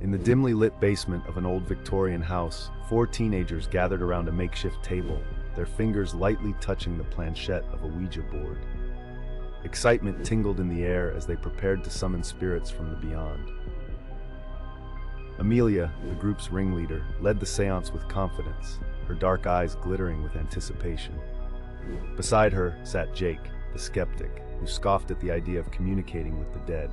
In the dimly lit basement of an old Victorian house, four teenagers gathered around a makeshift table, their fingers lightly touching the planchette of a Ouija board. Excitement tingled in the air as they prepared to summon spirits from the beyond. Amelia, the group's ringleader, led the séance with confidence, her dark eyes glittering with anticipation. Beside her sat Jake, the skeptic, who scoffed at the idea of communicating with the dead.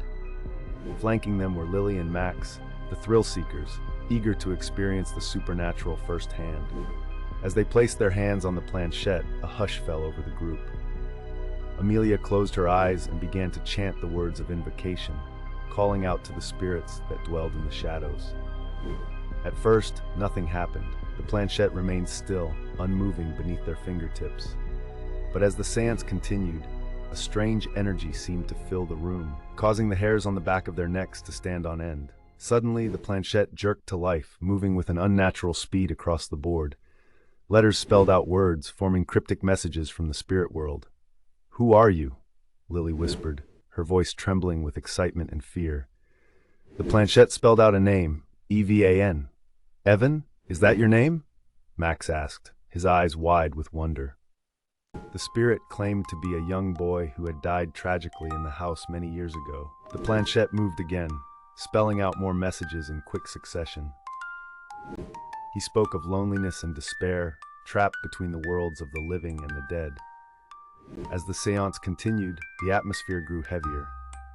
Flanking them were Lily and Max, the thrill-seekers, eager to experience the supernatural firsthand. As they placed their hands on the planchette, a hush fell over the group. Amelia closed her eyes and began to chant the words of invocation, calling out to the spirits that dwelled in the shadows. At first, nothing happened. The planchette remained still, unmoving beneath their fingertips. But as the séance continued, a strange energy seemed to fill the room, causing the hairs on the back of their necks to stand on end. Suddenly, the planchette jerked to life, moving with an unnatural speed across the board. Letters spelled out words, forming cryptic messages from the spirit world. "Who are you?" Lily whispered, her voice trembling with excitement and fear. The planchette spelled out a name, Evan. "Evan, is that your name?" Max asked, his eyes wide with wonder. The spirit claimed to be a young boy who had died tragically in the house many years ago. The planchette moved again, spelling out more messages in quick succession. He spoke of loneliness and despair, trapped between the worlds of the living and the dead. As the séance continued, the atmosphere grew heavier,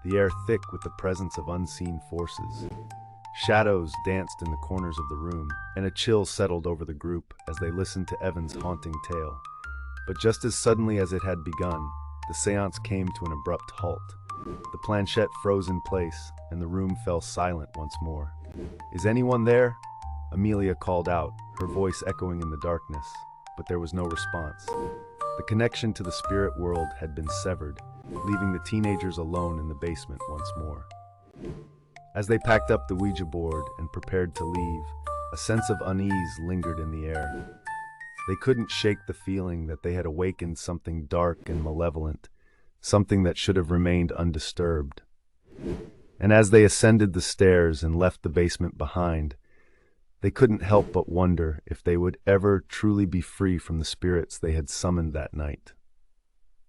the air thick with the presence of unseen forces. Shadows danced in the corners of the room, and a chill settled over the group as they listened to Evan's haunting tale. But just as suddenly as it had begun, the séance came to an abrupt halt. The planchette froze in place, and the room fell silent once more. "Is anyone there?" Amelia called out, her voice echoing in the darkness, but there was no response. The connection to the spirit world had been severed, leaving the teenagers alone in the basement once more. As they packed up the Ouija board and prepared to leave, a sense of unease lingered in the air. They couldn't shake the feeling that they had awakened something dark and malevolent, something that should have remained undisturbed. And as they ascended the stairs and left the basement behind, they couldn't help but wonder if they would ever truly be free from the spirits they had summoned that night.